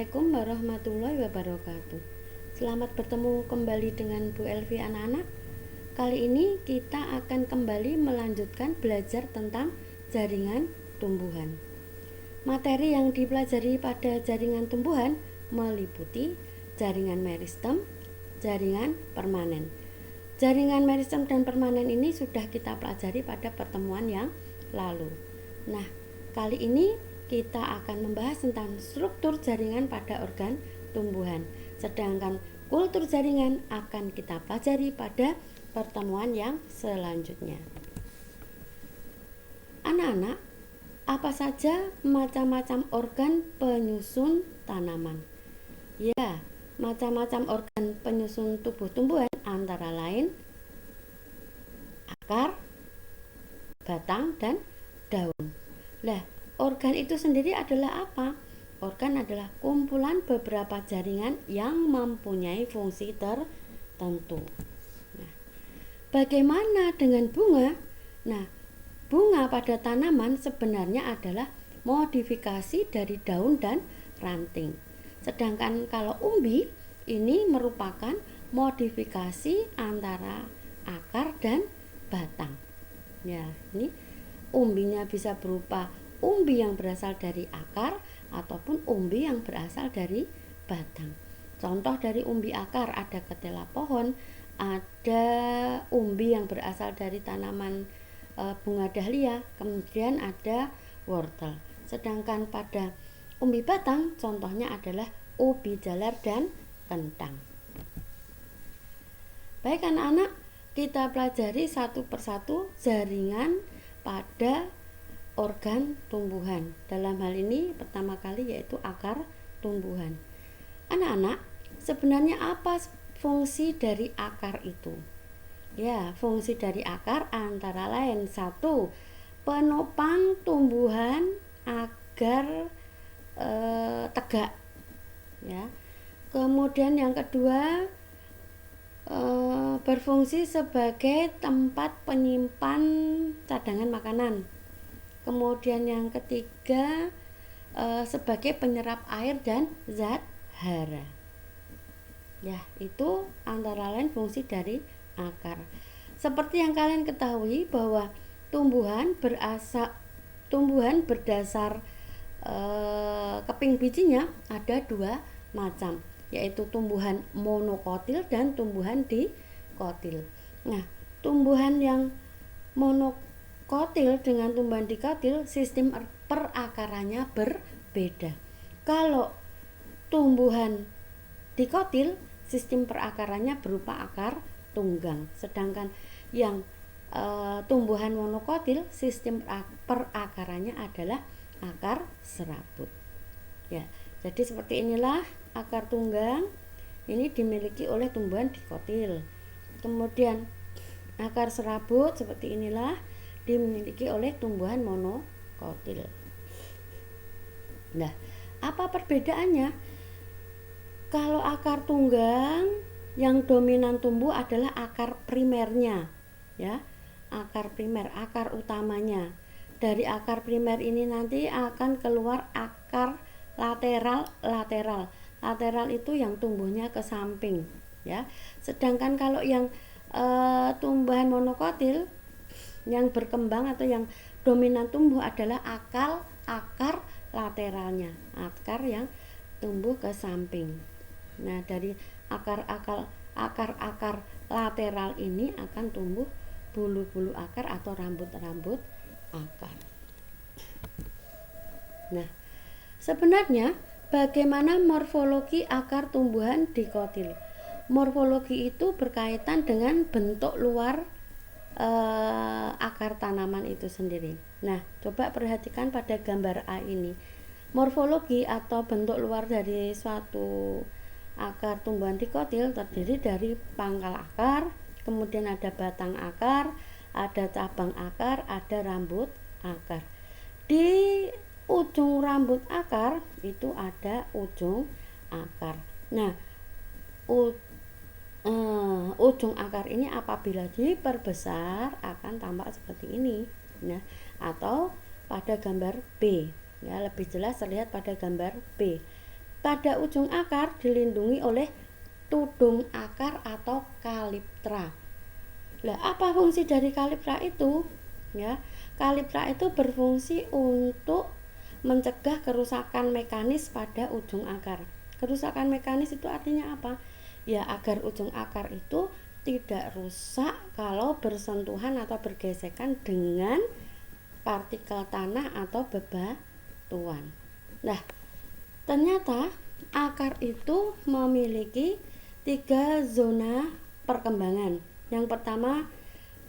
Assalamualaikum warahmatullahi wabarakatuh. Selamat bertemu kembali dengan Bu Elvi anak-anak. Kali ini kita akan kembali melanjutkan belajar tentang jaringan tumbuhan. Materi yang dipelajari pada jaringan tumbuhan meliputi jaringan meristem, jaringan permanen. Jaringan meristem dan permanen ini sudah kita pelajari pada pertemuan yang lalu. Nah, kali ini kita akan membahas tentang struktur jaringan pada organ tumbuhan. Sedangkan kultur jaringan akan kita pelajari pada pertemuan yang selanjutnya. Anak-anak, apa saja macam-macam organ penyusun tanaman? Ya, macam-macam organ penyusun tubuh tumbuhan antara lain akar, batang, dan daun. Lah, organ itu sendiri adalah apa? Organ adalah kumpulan beberapa jaringan yang mempunyai fungsi tertentu. Nah, bagaimana dengan bunga? Nah, bunga pada tanaman sebenarnya adalah modifikasi dari daun dan ranting. Sedangkan kalau umbi ini merupakan modifikasi antara akar dan batang. Ya, ini umbinya bisa berupa umbi yang berasal dari akar ataupun umbi yang berasal dari batang. Contoh dari umbi akar ada ketela pohon, ada umbi yang berasal dari tanaman bunga dahlia, kemudian ada wortel. Sedangkan pada umbi batang contohnya adalah ubi jalar dan kentang. Baik anak-anak, kita pelajari satu persatu jaringan pada organ tumbuhan. Dalam hal ini pertama kali yaitu akar tumbuhan. Anak-anak, sebenarnya apa fungsi dari akar itu? Ya, fungsi dari akar antara lain satu, penopang tumbuhan agar tegak. Ya. Kemudian yang kedua, berfungsi sebagai tempat penyimpan cadangan makanan. Kemudian yang ketiga, sebagai penyerap air dan zat hara. Ya, itu antara lain fungsi dari akar. Seperti yang kalian ketahui bahwa tumbuhan berdasar keping bijinya ada dua macam, yaitu tumbuhan monokotil dan tumbuhan dikotil. Nah, tumbuhan yang monokotil dengan tumbuhan dikotil sistem perakarannya berbeda. Kalau tumbuhan dikotil sistem perakarannya berupa akar tunggang, sedangkan yang tumbuhan monokotil sistem perakarannya adalah akar serabut. Ya, jadi seperti inilah akar tunggang ini dimiliki oleh tumbuhan dikotil. Kemudian akar serabut seperti inilah dimiliki oleh tumbuhan monokotil. Nah, apa perbedaannya? Kalau akar tunggang yang dominan tumbuh adalah akar primernya, ya, akar primer, akar utamanya. Dari akar primer ini nanti akan keluar akar lateral. Lateral itu yang tumbuhnya ke samping, ya. Sedangkan kalau yang tumbuhan monokotil yang berkembang atau yang dominan tumbuh adalah akar lateralnya, akar yang tumbuh ke samping. Nah, dari akar lateral ini akan tumbuh bulu-bulu akar atau rambut-rambut akar. Nah, sebenarnya bagaimana morfologi akar tumbuhan dikotil? Morfologi itu berkaitan dengan bentuk luar akar tanaman itu sendiri. Nah, coba perhatikan pada gambar A ini. Morfologi atau bentuk luar dari suatu akar tumbuhan dikotil terdiri dari pangkal akar, kemudian ada batang akar, ada cabang akar, ada rambut akar. Di ujung rambut akar itu ada ujung akar. Nah, ujung akar ini apabila diperbesar akan tampak seperti ini. Nah, atau pada gambar B, ya, lebih jelas terlihat pada gambar B. pada ujung akar dilindungi oleh tudung akar atau kaliptra. Lah, apa fungsi dari kaliptra itu? Ya, kaliptra itu berfungsi untuk mencegah kerusakan mekanis pada ujung akar. Kerusakan mekanis itu artinya apa? Ya, agar ujung akar itu tidak rusak kalau bersentuhan atau bergesekan dengan partikel tanah atau bebatuan. Nah, ternyata akar itu memiliki 3 zona perkembangan. Yang pertama,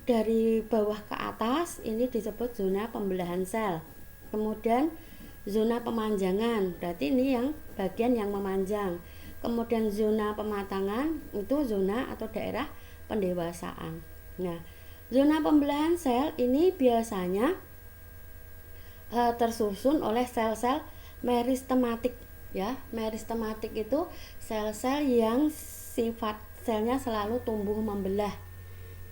dari bawah ke atas ini disebut zona pembelahan sel. Kemudian zona pemanjangan, berarti ini yang bagian yang memanjang. Kemudian zona pematangan itu zona atau daerah pendewasaan. Nah, zona pembelahan sel ini biasanya tersusun oleh sel-sel meristematik. Ya, meristematik itu sel-sel yang sifat selnya selalu tumbuh membelah.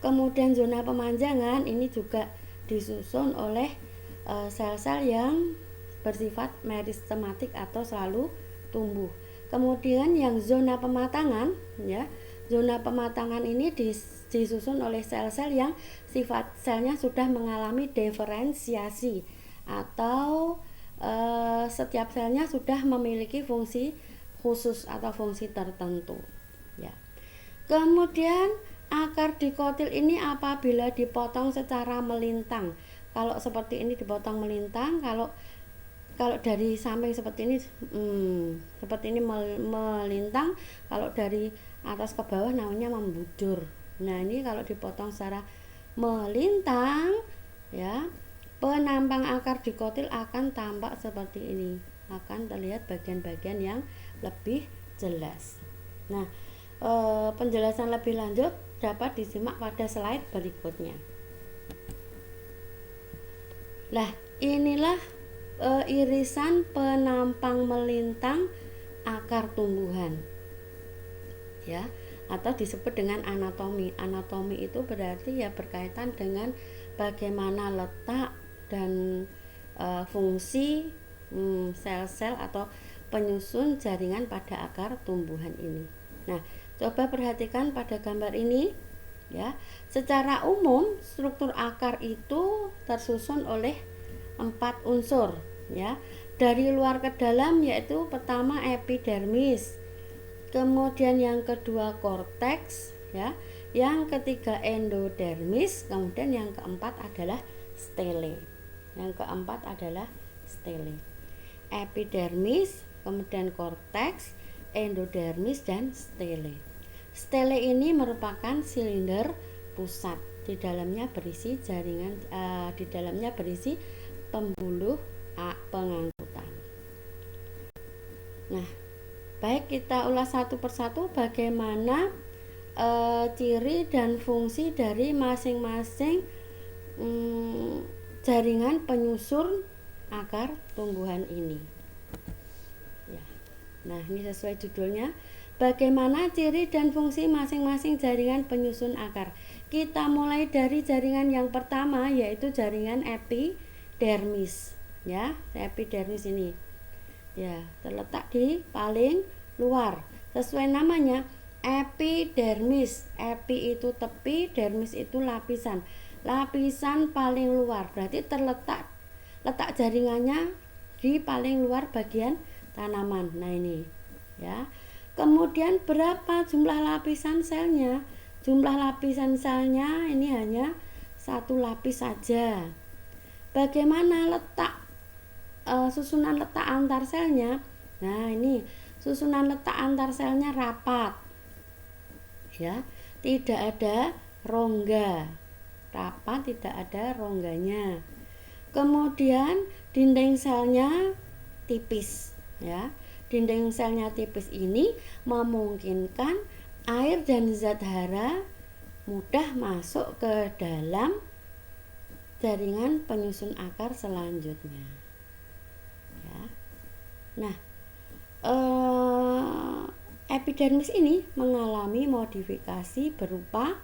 Kemudian zona pemanjangan ini juga disusun oleh sel-sel yang bersifat meristematik atau selalu tumbuh. Kemudian yang zona pematangan, ya, zona pematangan ini disusun oleh sel-sel yang sifat selnya sudah mengalami diferensiasi atau setiap selnya sudah memiliki fungsi khusus atau fungsi tertentu. Ya. Kemudian akar dikotil ini apabila dipotong secara melintang. Kalau seperti ini dipotong melintang, kalau dari samping seperti ini melintang, kalau dari atas ke bawah namanya membujur. Nah, ini kalau dipotong secara melintang, ya, penampang akar dikotil akan tampak seperti ini, akan terlihat bagian-bagian yang lebih jelas. Nah, penjelasan lebih lanjut dapat disimak pada slide berikutnya. Lah, inilah irisan penampang melintang akar tumbuhan, ya, atau disebut dengan anatomi. Anatomi itu berarti ya berkaitan dengan bagaimana letak dan fungsi sel-sel atau penyusun jaringan pada akar tumbuhan ini. Nah, coba perhatikan pada gambar ini, ya. Secara umum struktur akar itu tersusun oleh 4 unsur, ya. Dari luar ke dalam, yaitu pertama epidermis, kemudian yang kedua korteks, ya. Yang ketiga endodermis, kemudian yang keempat adalah stele. Epidermis, kemudian korteks, endodermis, dan stele. Stele ini merupakan silinder pusat. Di dalamnya berisi jaringan, di dalamnya berisi pembuluh pengangkutan. Nah, baik, kita ulas satu persatu bagaimana ciri dan fungsi dari masing-masing jaringan penyusun akar tumbuhan ini. Ya. Nah, ini sesuai judulnya, bagaimana ciri dan fungsi masing-masing jaringan penyusun akar. Kita mulai dari jaringan yang pertama, yaitu jaringan epidermis, ya. Epidermis ini, ya, terletak di paling luar. Sesuai namanya, epidermis. Epi itu tepi, dermis itu lapisan. Lapisan paling luar, berarti letak jaringannya di paling luar bagian tanaman. Nah, ini, ya. Kemudian berapa jumlah lapisan selnya? Jumlah lapisan selnya ini hanya 1 lapis saja. Bagaimana letak susunan letak antar selnya? Nah, ini susunan letak antar selnya rapat, ya, tidak ada rongga, rapat, tidak ada rongganya. Kemudian dinding selnya tipis, ya. Dinding selnya tipis ini memungkinkan air dan zat hara mudah masuk ke dalam jaringan penyusun akar selanjutnya, ya. Nah, epidermis ini mengalami modifikasi berupa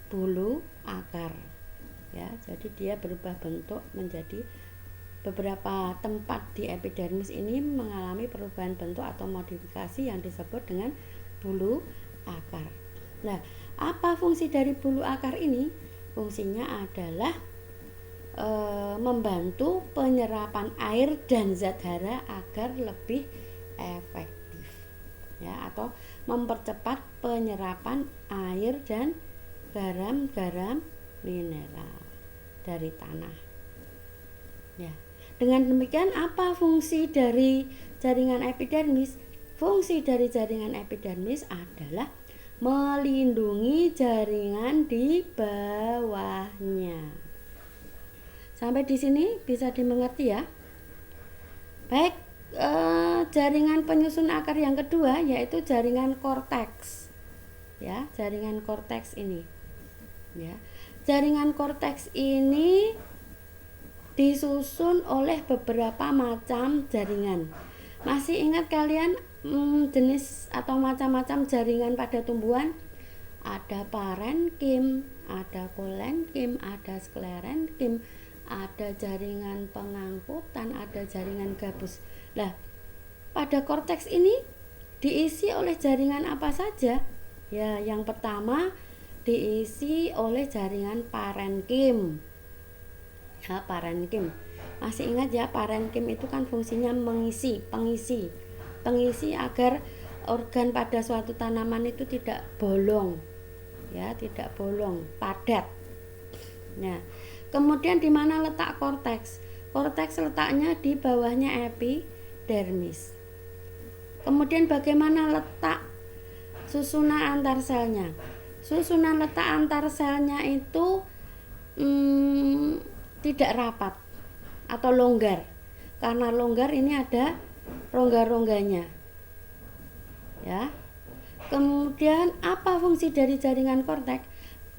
bulu akar, ya. Jadi dia berubah bentuk menjadi beberapa tempat di epidermis ini mengalami perubahan bentuk atau modifikasi yang disebut dengan bulu akar. Nah, apa fungsi dari bulu akar ini? Fungsinya adalah membantu penyerapan air dan zat hara agar lebih efektif, ya, atau mempercepat penyerapan air dan garam-garam mineral dari tanah. Ya, dengan demikian apa fungsi dari jaringan epidermis? Fungsi dari jaringan epidermis adalah melindungi jaringan di bawahnya. Sampai di sini bisa dimengerti ya. Baik, jaringan penyusun akar yang kedua yaitu jaringan korteks. Ya, jaringan korteks ini. Ya. Jaringan korteks ini disusun oleh beberapa macam jaringan. Masih ingat kalian jenis atau macam-macam jaringan pada tumbuhan? Ada parenkim, ada kolenkim, ada sklerenkim, ada jaringan pengangkutan, ada jaringan gabus. Nah, pada korteks ini diisi oleh jaringan apa saja? Ya, yang pertama diisi oleh jaringan parenkim. Ya, parenkim. Masih ingat ya, parenkim itu kan fungsinya mengisi, pengisi agar organ pada suatu tanaman itu tidak bolong. Ya, tidak bolong, padat. Nah, kemudian di mana letak korteks? Korteks letaknya di bawahnya epidermis. Kemudian bagaimana letak susunan antar selnya? Susunan letak antar selnya itu tidak rapat atau longgar. Karena longgar ini ada rongga-rongganya. Ya. Kemudian apa fungsi dari jaringan korteks?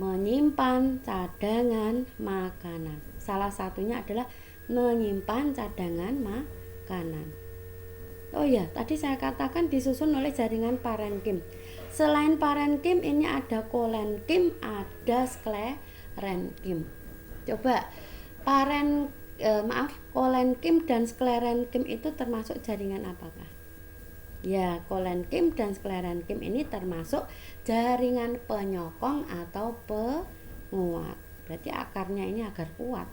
Menyimpan cadangan makanan. Salah satunya adalah menyimpan cadangan makanan. Oh ya, tadi saya katakan disusun oleh jaringan parenkim. Selain parenkim ini ada kolenkim, ada sklerenkim. Coba kolenkim dan sklerenkim itu termasuk jaringan apakah? Ya, kolenkim dan sklerenkim ini termasuk jaringan penyokong atau penguat. Berarti akarnya ini agar kuat,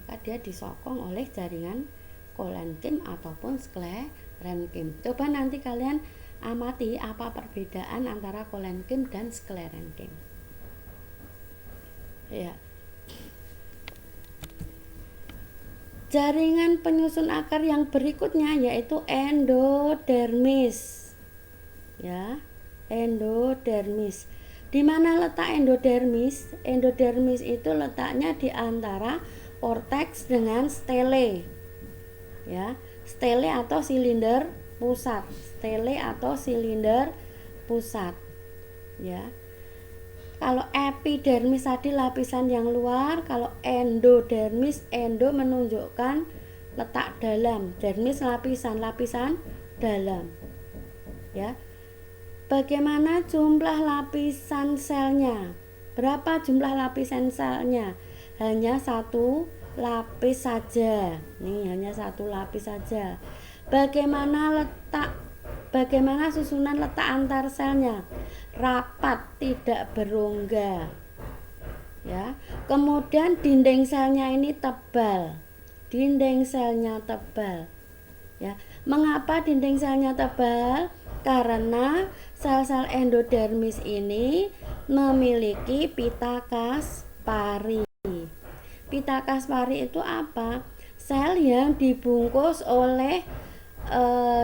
maka dia disokong oleh jaringan kolenkim ataupun sklerenkim. Coba nanti kalian amati apa perbedaan antara kolenkim dan sklerenkim. Ya. Jaringan penyusun akar yang berikutnya yaitu endodermis. Ya, endodermis. Di mana letak endodermis? Endodermis itu letaknya di antara korteks dengan stele. Ya, stele atau silinder pusat. Stele atau silinder pusat. Ya. Kalau epidermis tadi lapisan yang luar, kalau endodermis, endo menunjukkan letak dalam, dermis lapisan dalam. Ya. Bagaimana jumlah lapisan selnya? Berapa jumlah lapisan selnya? Hanya satu lapis saja. Nih, hanya satu lapis saja. Bagaimana susunan letak antar selnya? Rapat, tidak berongga. Ya. Kemudian dinding selnya ini tebal. Dinding selnya tebal. Ya. Mengapa dinding selnya tebal? Karena sel-sel endodermis ini memiliki pita kaspari. Pita kaspari itu apa? Sel yang dibungkus oleh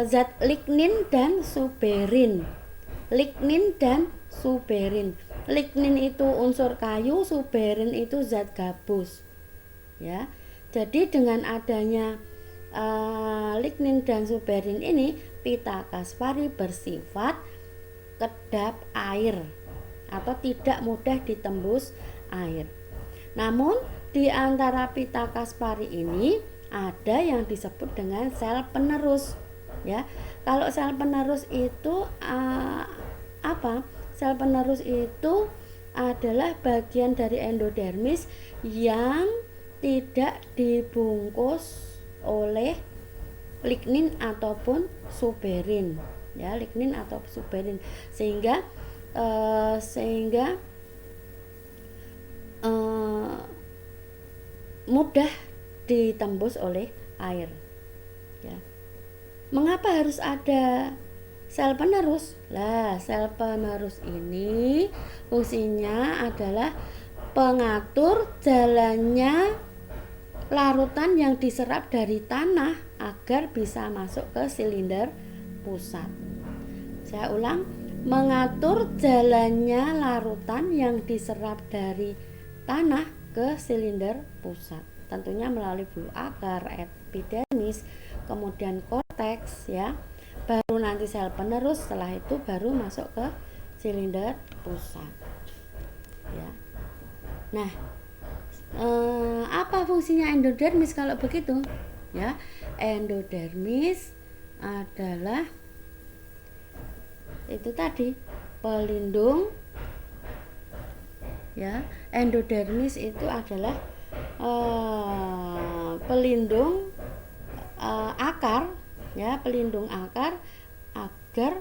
zat lignin dan suberin. Lignin dan suberin. Lignin itu unsur kayu, suberin itu zat gabus. Ya. Jadi dengan adanya lignin dan suberin ini, pita kaspari bersifat kedap air atau tidak mudah ditembus air. Namun di antara pita kaspari ini ada yang disebut dengan sel penerus. Ya, kalau sel penerus itu apa? Sel penerus itu adalah bagian dari endodermis yang tidak dibungkus oleh lignin ataupun suberin, ya, lignin atau suberin, sehingga mudah ditembus oleh air, ya. Mengapa harus ada sel penerus? Lah, sel penerus ini fungsinya adalah pengatur jalannya larutan yang diserap dari tanah agar bisa masuk ke silinder pusat. Saya ulang, mengatur jalannya larutan yang diserap dari tanah ke silinder pusat. Tentunya melalui bulu akar, epidermis, kemudian korteks, ya. Baru nanti sel penerus, setelah itu baru masuk ke silinder pusat, ya. Nah, apa fungsinya endodermis kalau begitu? Ya, endodermis adalah itu tadi, pelindung, ya. Endodermis itu adalah pelindung akar, ya, pelindung akar agar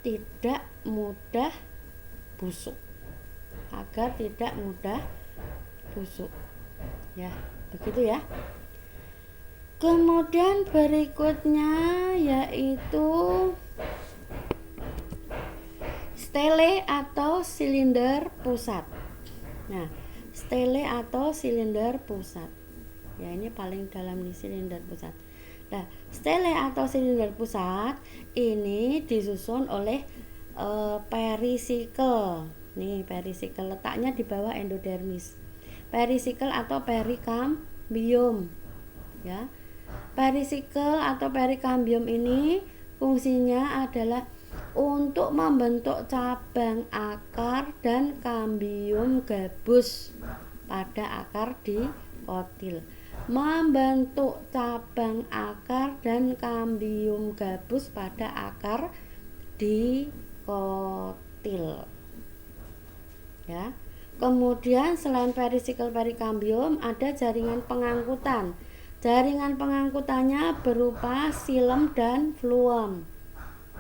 tidak mudah busuk, ya, begitu ya. Kemudian berikutnya yaitu stele atau silinder pusat. Nah, stele atau silinder pusat, ya, ini paling dalam nih, silinder pusat. Nah, stele atau silinder pusat ini disusun oleh perisikel. Nih, perisikel letaknya di bawah endodermis. Perisikel atau perikambium, ya. Perisikel atau perikambium ini fungsinya adalah untuk membentuk cabang akar dan kambium gabus pada akar dikotil. Membentuk cabang akar dan kambium gabus pada akar dikotil, ya. Kemudian selain perisikel perikambium ada jaringan pengangkutan. Jaringan pengangkutannya berupa silem dan fluem,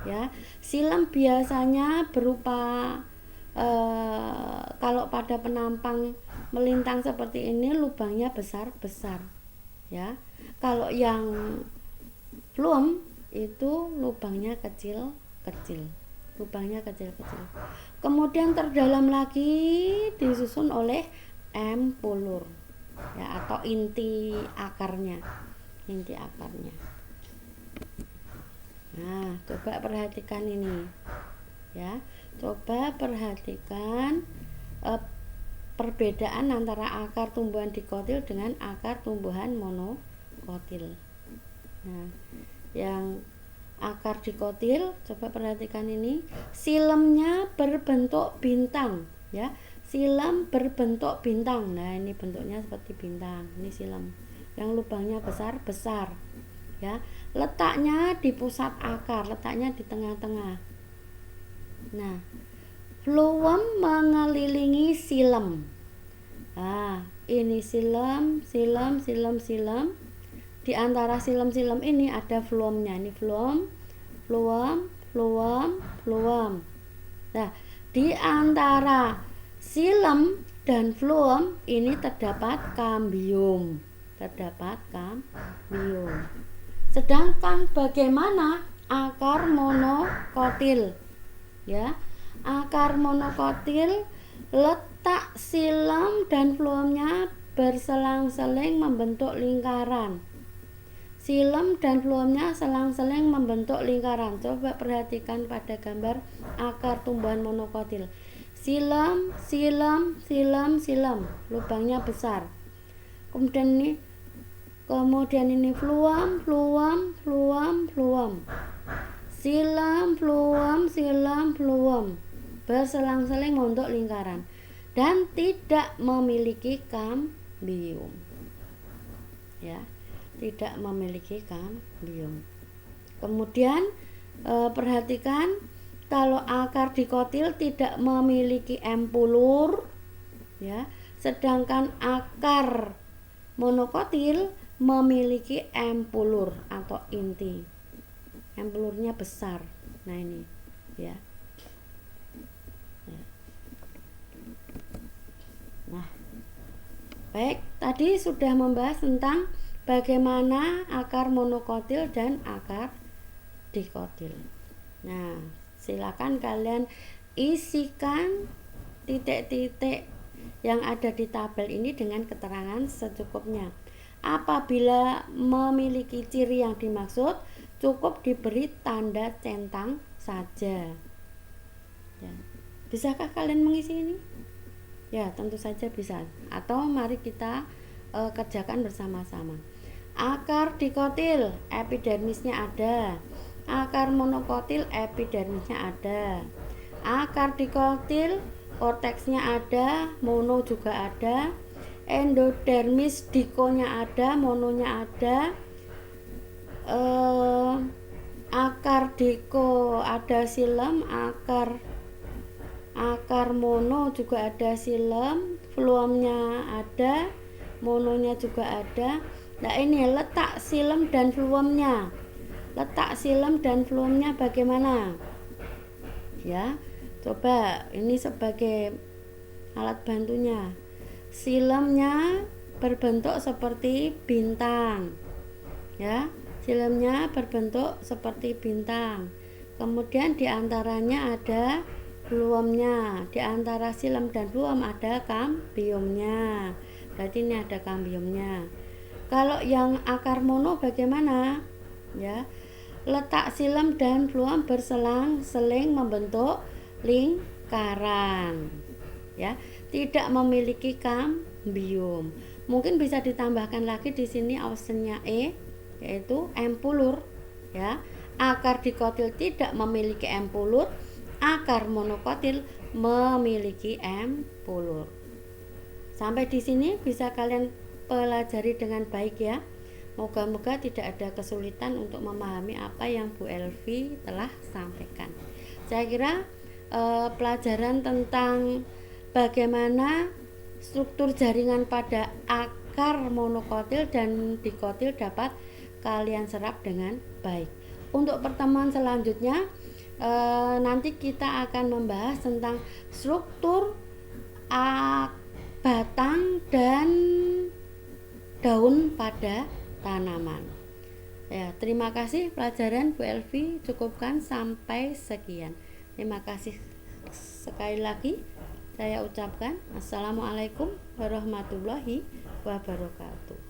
ya. Silem biasanya berupa kalau pada penampang melintang seperti ini lubangnya besar-besar, ya. Kalau yang fluem itu lubangnya kecil-kecil. Kemudian terdalam lagi disusun oleh empulur, ya, atau inti akarnya. Nah, coba perhatikan ini, ya. Coba perhatikan perbedaan antara akar tumbuhan dikotil dengan akar tumbuhan monokotil. Nah, yang akar dikotil, coba perhatikan ini, silemnya berbentuk bintang, ya. Silem berbentuk bintang. Nah, ini bentuknya seperti bintang. Ini silem yang lubangnya besar-besar, ya. Letaknya di pusat akar, letaknya di tengah-tengah. Nah, fluem mengelilingi silem. Nah, ini silem. Di antara silem-silem ini ada fluemnya. Ini fluem. Nah, di antara silem dan fluem ini terdapat kambium. Sedangkan bagaimana akar monokotil? Ya, akar monokotil letak silem dan fluemnya berselang-seling membentuk lingkaran. Silem dan fluemnya selang-seling membentuk lingkaran. Coba perhatikan pada gambar akar tumbuhan monokotil. Silem, lubangnya besar. Kemudian ini fluem. Silem, fluem berselang-seling membentuk lingkaran dan tidak memiliki kambium, ya. Tidak memiliki kambium. Kemudian perhatikan, kalau akar dikotil tidak memiliki empulur, ya, sedangkan akar monokotil memiliki empulur atau inti. Empulurnya besar. Nah ini ya. Nah, baik, tadi sudah membahas tentang bagaimana akar monokotil dan akar dikotil. Nah, silakan kalian isikan titik-titik yang ada di tabel ini dengan keterangan secukupnya. Apabila memiliki ciri yang dimaksud, cukup diberi tanda centang saja. Ya. Bisakah kalian mengisi ini? Ya, tentu saja bisa. Atau mari kita kerjakan bersama-sama. Akar dikotil, epidermisnya ada. Akar monokotil, epidermisnya ada. Akar dikotil, korteksnya ada, mono juga ada. Endodermis, dikonya ada, mononya ada. Akar diko ada silem, akar mono juga ada silem, fluomnya ada, mononya juga ada. Nah ini letak silem dan fluomnya. Letak silem dan fluomnya bagaimana? Ya, coba ini sebagai alat bantunya. Silemnya berbentuk seperti bintang. Ya, silemnya berbentuk seperti bintang. Kemudian diantaranya ada fluomnya, di antara silem dan fluom ada kambiumnya. Berarti ini ada kambiumnya. Kalau yang akar mono bagaimana? Ya, letak silem dan fluom berselang-seling membentuk lingkaran. Ya, tidak memiliki kambium. Mungkin bisa ditambahkan lagi di sini optionnya E, yaitu empulur. Ya, akar dikotil tidak memiliki empulur. Akar monokotil memiliki empulur. Sampai di sini bisa kalian pelajari dengan baik ya. Moga-moga tidak ada kesulitan untuk memahami apa yang Bu Elvi telah sampaikan. Saya kira pelajaran tentang bagaimana struktur jaringan pada akar monokotil dan dikotil dapat kalian serap dengan baik. Untuk pertemuan selanjutnya nanti kita akan membahas tentang struktur batang dan daun pada tanaman. Ya, terima kasih pelajaran Bu Elvi cukupkan sampai sekian. Terima kasih sekali lagi saya ucapkan assalamualaikum warahmatullahi wabarakatuh.